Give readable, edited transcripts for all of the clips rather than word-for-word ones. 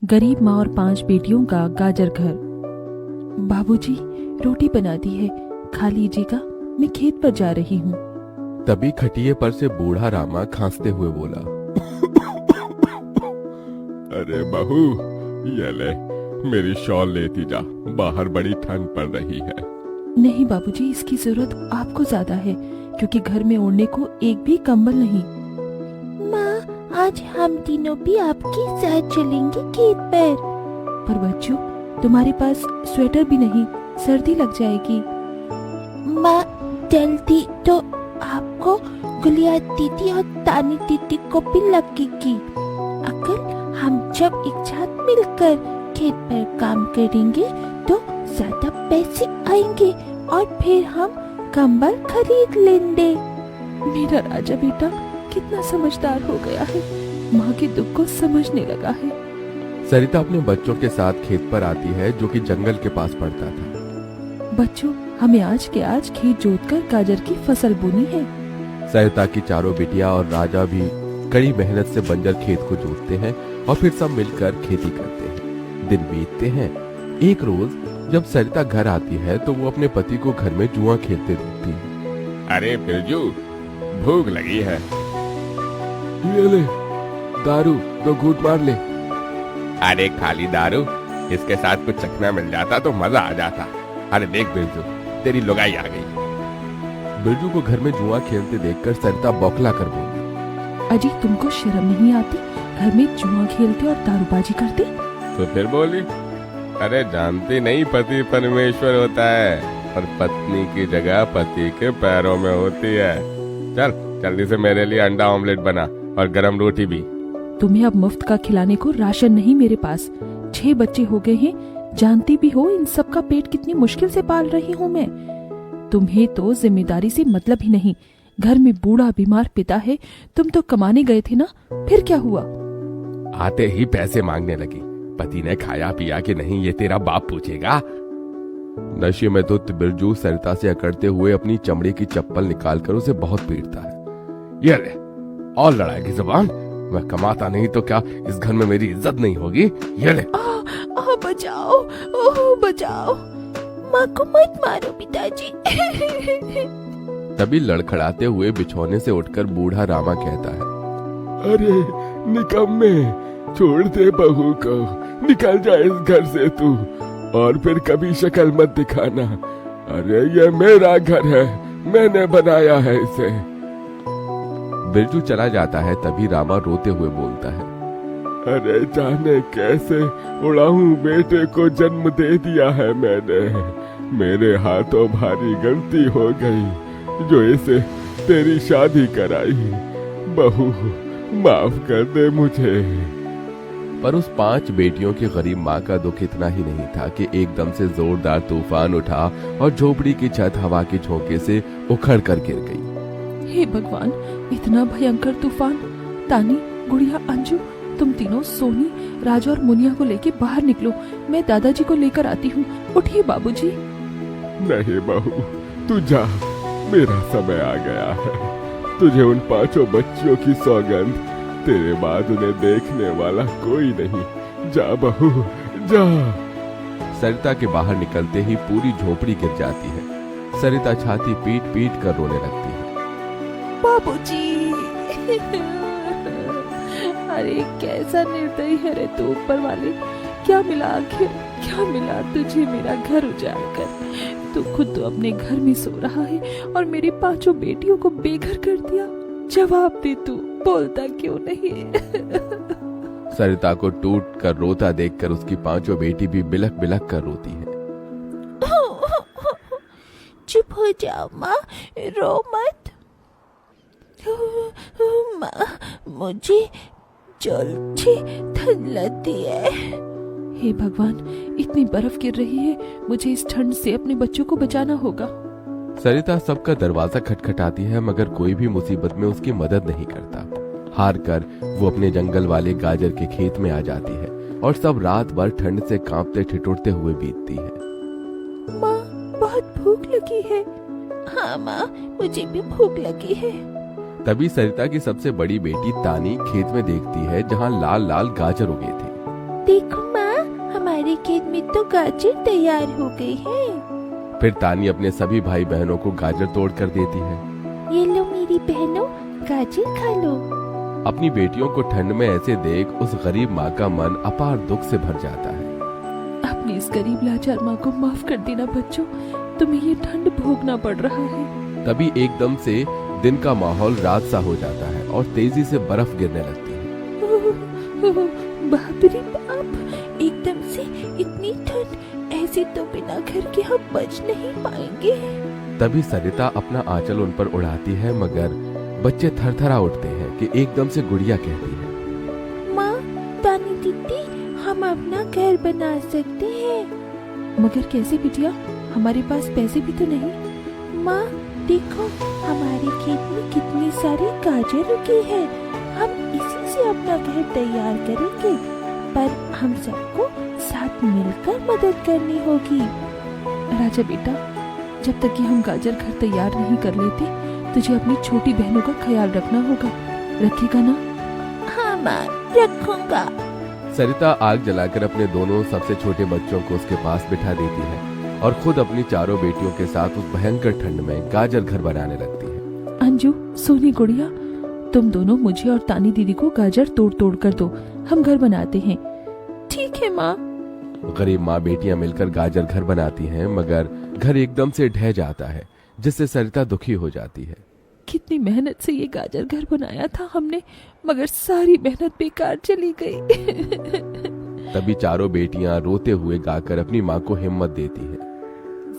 गरीब माँ और 5 बेटियों का गाजर घर। बाबूजी, रोटी बना दी है, खा लीजिएगा, मैं खेत पर जा रही हूँ। तभी खटिये पर से बूढ़ा रामा खांसते हुए बोला, अरे बहू, ये ले, मेरी शॉल लेती जा, बाहर बड़ी ठंड पड़ रही है। नहीं बाबूजी, इसकी जरूरत आपको ज्यादा है, क्योंकि घर में ओढ़ने को एक भी कंबल नहीं। माँ, आज हम तीनों भी आपके साथ चलेंगे खेत पर बच्चों, तुम्हारे पास स्वेटर भी नहीं, सर्दी लग जाएगी। माँ, जल्दी तो आपको गुलिया दीदी और तानी दीदी को भी लगेगी। अगर हम जब एक साथ मिलकर खेत पर काम करेंगे तो ज्यादा पैसे आएंगे और फिर हम कंबल खरीद लेंगे। मेरा राजा बेटा कितना समझदार हो गया है, माँ के दुख को समझने लगा है। सरिता अपने बच्चों के साथ खेत पर आती है, जो कि जंगल के पास पड़ता था। बच्चों, हमें आज के आज खेत जोतकर गाजर की फसल बोनी है। सरिता की चारों बिटिया और राजा भी कड़ी मेहनत से बंजर खेत को जोतते हैं और फिर सब मिलकर खेती करते हैं। दिन बीतते हैं। एक रोज जब सरिता घर आती है तो वो अपने पति को घर में जुआ खेलते देखती है। अरे बिरजू, भूख लगी है। ये ले, दारू, 2 घूंट मार ले। अरे खाली दारू, इसके साथ कुछ चखना मिल जाता तो मजा आ जाता। अरे देख बिरजू, तेरी लुगाई आ गई। बिरजू को घर में जुआ खेलते देखकर सरिता बौखला कर बोली, अजी, तुमको शर्म नहीं आती? घर में जुआ खेलते और दारूबाजी करते। तो फिर बोली, अरे जानती नहीं, पति परमेश्वर होता है और पत्नी की जगह पति के पैरों में होती है। चल जल्दी से मेरे लिए अंडा ऑमलेट बना और गरम रोटी भी। तुम्हें अब मुफ्त का खिलाने को राशन नहीं मेरे पास। 6 बच्चे हो गए हैं, जानती भी हो इन सब का पेट कितनी मुश्किल से पाल रही हूँ मैं। तुम्हें तो जिम्मेदारी से मतलब ही नहीं। घर में बूढ़ा बीमार पिता है, तुम तो कमाने गए थे ना, फिर क्या हुआ? आते ही पैसे मांगने लगी। पति ने खाया पिया कि नहीं, ये तेरा बाप पूछेगा। नशे में धुत बिरजू सरिता से अकड़ते हुए अपनी चमड़े की चप्पल निकालकर उसे बहुत पीटता है। ये ले, और लड़ाई की जुबान। मैं कमाता नहीं तो क्या इस घर में मेरी इज्जत नहीं होगी? ये ले। बचाओ, ओह बचाओ, माँ को मत मारो पिताजी। तभी लड़खड़ाते हुए बिछौने से उठकर बूढ़ा रामा कहता है, अरे निकम्मे, छोड़ दे बहू को, निकल जा इस घर से तू, और फिर कभी शक्ल मत दिखाना। अरे ये मेरा घर है, मैंने बनाया है इसे। बिरजू चला जाता है। तभी रामा रोते हुए बोलता है, अरे जाने कैसे उड़ाऊं बेटे को जन्म दे दिया है मैंने। मेरे हाथों भारी गलती हो गई जो इसे तेरी शादी कराई। बहू, माफ कर दे मुझे। पर उस 5 बेटियों की गरीब माँ का दुख इतना ही नहीं था कि एकदम से जोरदार तूफान उठा और झोपड़ी की छत हवा के झोंके से उखड़ कर गिर गई। हे भगवान, इतना भयंकर तूफान! तानी, गुड़िया, अंजू, तुम तीनों सोनी, राजा और मुनिया को लेके बाहर निकलो, मैं दादाजी को लेकर आती हूँ। उठिए बाबूजी। नहीं बहू, तू जा, मेरा समय आ गया है। तुझे उन 5 बच्चियों की सौगंध, तेरे बाद उन्हें देखने वाला कोई नहीं। जा बहू, जा। सरिता के बाहर निकलते ही पूरी झोपड़ी गिर जाती है। सरिता छाती पीट पीट कर रोने लगती है। बाबूजी। अरे कैसा निर्दयी है रे तू ऊपर वाले! क्या मिला आखिर, क्या मिला तुझे मेरा घर उजाड़ कर? तू खुद तो अपने घर में सो रहा है और मेरी 5 बेटियों को बेघर कर दिया। जवाब दे, तू बोलता क्यों नहीं? सरिता को टूट कर रोता देखकर उसकी 5 बेटी भी बिलख बिलख कर रोती है। चुप हो जाओ माँ, रो मत। माँ, मुझे जल्दी ठंड लगती है। हे भगवान, इतनी बर्फ गिर रही है, मुझे इस ठंड से अपने बच्चों को बचाना होगा। सरिता सबका दरवाजा खटखटाती है, मगर कोई भी मुसीबत में उसकी मदद नहीं करता। हार कर वो अपने जंगल वाले गाजर के खेत में आ जाती है और सब रात भर ठंड से कांपते ठिठुरते हुए बीतती है। माँ, बहुत भूख लगी है। हाँ माँ, मुझे भी भूख लगी है। तभी सरिता की सबसे बड़ी बेटी तानी खेत में देखती है जहाँ लाल लाल गाजर उगे थे। देखो माँ, हमारे खेत में तो गाजर तैयार हो गई है। फिर तानी अपने सभी भाई बहनों को गाजर तोड़ कर देती है। ये लो मेरी बहनों, गाजर खा लो। अपनी बेटियों को ठंड में ऐसे देख उस गरीब माँ का मन अपार दुख से भर जाता है। अपनी इस गरीब लाचार माँ को माफ कर देना बच्चों, तुम्हें ये ठंड भोगना पड़ रहा है। तभी एकदम से दिन का माहौल रात सा हो जाता है और तेजी से बर्फ गिरने लगती है। बाप रे बाप, एकदम से इतनी ठंड, ऐसे तो बिना घर के हम बच नहीं पाएंगे। तभी सरिता अपना आंचल उन पर उड़ाती है, मगर बच्चे थरथरा उठते हैं कि एकदम से गुड़िया कहती है, माँ, तानी दीदी, हम अपना घर बना सकते हैं। मगर कैसे बिटिया, हमारे पास पैसे भी तो नहीं। माँ देखो, हमारे खेत में कितनी सारी गाजर उगी है, हम इसी से अपना घर तैयार करेंगे, पर हम सबको साथ मिलकर मदद करनी होगी। राजा बेटा, जब तक कि हम गाजर घर तैयार नहीं कर लेते, तुझे अपनी छोटी बहनों का ख्याल रखना होगा। रखेगा ना? हाँ माँ, रखूंगा। सरिता आग जलाकर अपने दोनों सबसे छोटे बच्चों को उसके पास बिठा देती है और खुद अपनी चारों बेटियों के साथ उस भयंकर ठंड में गाजर घर बनाने लगती है। अंजू, सोनी, गुड़िया, तुम दोनों मुझे और तानी दीदी को गाजर तोड़ तोड़ कर दो, हम घर बनाते हैं। ठीक है माँ। गरीब माँ बेटियां मिलकर गाजर घर बनाती हैं, मगर घर एकदम से ढह जाता है, जिससे सरिता दुखी हो जाती है। कितनी मेहनत से ये गाजर घर बनाया था हमने, मगर सारी मेहनत बेकार चली गई। तभी चारों बेटियां रोते हुए गाकर अपनी माँ को हिम्मत देती है।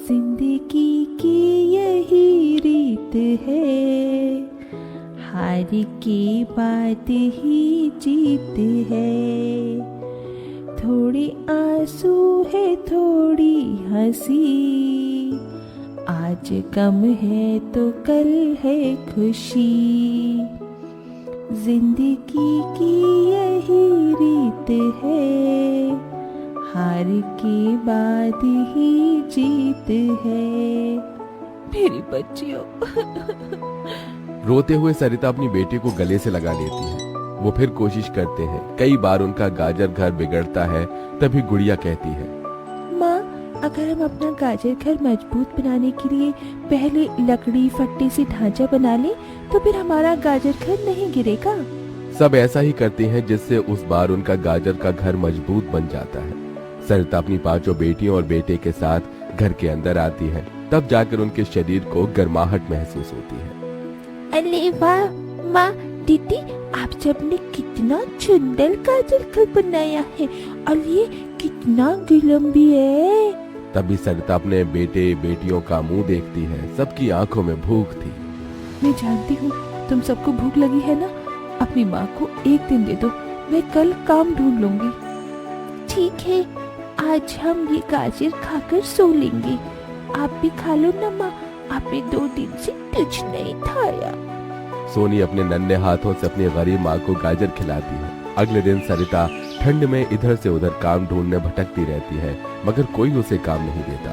जिंदगी की यही रीत है, हार के बाद ही जीत है। थोड़ी आंसू है, थोड़ी हंसी, आज गम है तो कल है खुशी। जिंदगी की यही रीत है, हार के बाद ही जीत है। मेरी बच्चियों। रोते हुए सरिता अपनी बेटी को गले से लगा लेती है। वो फिर कोशिश करते हैं, कई बार उनका गाजर घर बिगड़ता है। तभी गुड़िया कहती है, माँ, अगर हम अपना गाजर घर मजबूत बनाने के लिए पहले लकड़ी फट्टे से ढांचा बना लें, तो फिर हमारा गाजर घर नहीं गिरेगा। सब ऐसा ही करते हैं, जिससे उस बार उनका गाजर का घर मजबूत बन जाता है। सरिता अपनी पांचों बेटियों और बेटे के साथ घर के अंदर आती है, तब जाकर उनके शरीर को गर्माहट महसूस होती है। अरे वाह माँ, दीदी, आप सबने कितना सुंदर गाजर घर बनाया है, और ये कितना गर्म भी है। तभी सरिता अपने बेटे बेटियों का मुंह देखती है, सबकी आंखों में भूख थी। मैं जानती हूँ तुम सबको भूख लगी है ना, अपनी माँ को एक दिन दे दो, मैं कल काम ढूंढ लूंगी। ठीक है, आज हम ये गाजर खाकर सो लेंगे। आप भी खा लो ना माँ, आपने 2 दिन से कुछ नहीं खाया। सोनी अपने नन्हे हाथों से अपनी गरीब माँ को गाजर खिलाती है। अगले दिन सरिता ठंड में इधर से उधर काम ढूंढने भटकती रहती है, मगर कोई उसे काम नहीं देता।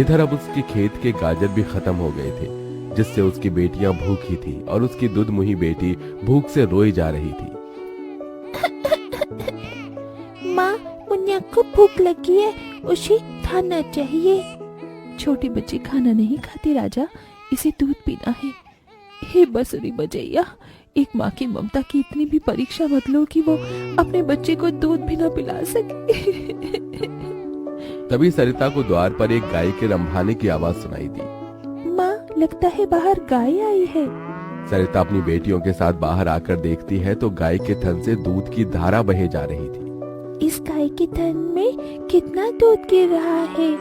इधर अब उसके खेत के गाजर भी खत्म हो गए थे, जिससे उसकी बेटियां भूखी थी और उसकी दूधमुही बेटी भूख से रोई जा रही थी। माँ, मुन्ना को भूख लगी है, उसे खाना चाहिए। छोटी बच्ची खाना नहीं खाती राजा, इसे दूध पीना है। हे बसुरी बजैया, एक माँ की ममता की इतनी भी परीक्षा मत लो कि वो अपने बच्चे को दूध भी ना पिला सके। तभी सरिता को द्वार पर एक गाय के रंभाने की आवाज सुनाई दी। माँ, लगता है बाहर गाय आई है। सरिता अपनी बेटियों के साथ बाहर आकर देखती है तो गाय के थन से दूध की धारा बहे जा रही थी। इस गाय के थन में कितना दूध गिर रहा है।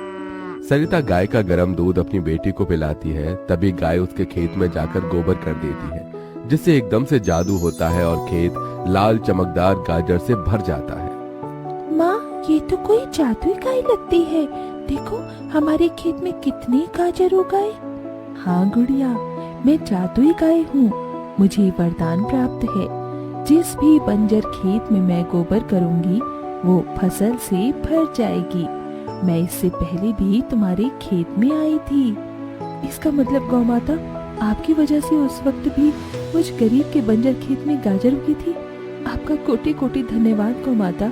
सरिता गाय का गर्म दूध अपनी बेटी को पिलाती है। तभी गाय उसके खेत में जाकर गोबर कर देती है, जिससे एकदम से जादू होता है और खेत लाल चमकदार गाजर से भर जाता है। माँ, ये तो कोई जादुई गाय लगती है। देखो, हमारे खेत में कितनी गाजर उगाए। हाँ गुड़िया, मैं जादुई गाय हूँ, मुझे वरदान प्राप्त है। जिस भी बंजर खेत में मैं गोबर करूँगी, वो फसल से भर जाएगी। मैं इससे पहले भी तुम्हारे खेत में आई थी। इसका मतलब गौ माता, आपकी वजह से उस वक्त भी मुझ गरीब के बंजर खेत में गाजर उगी थी। आपका कोटि कोटि धन्यवाद गौ माता।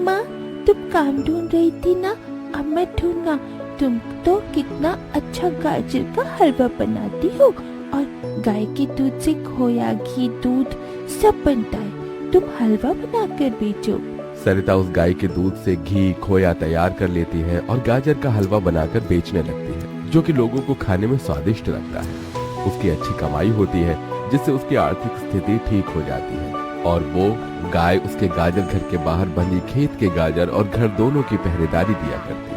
माँ तुम काम ढूंढ रही थी ना, अब मैं ढूंढना। तुम तो कितना अच्छा गाजर का हलवा बनाती हो और गाय के दूध से खोया, घी, दूध सब बनता है। तुम हलवा बनाकर बेचो। सरिता उस गाय के दूध से घी, खोया तैयार कर लेती है और गाजर का हलवा बनाकर बेचने लगती है, जो कि लोगों को खाने में स्वादिष्ट लगता है। उसकी अच्छी कमाई होती है, जिससे उसकी आर्थिक स्थिति ठीक हो जाती है और वो गाय उसके गाजर घर के बाहर बंधी खेत के गाजर और घर दोनों की पहरेदारी दिया करती है।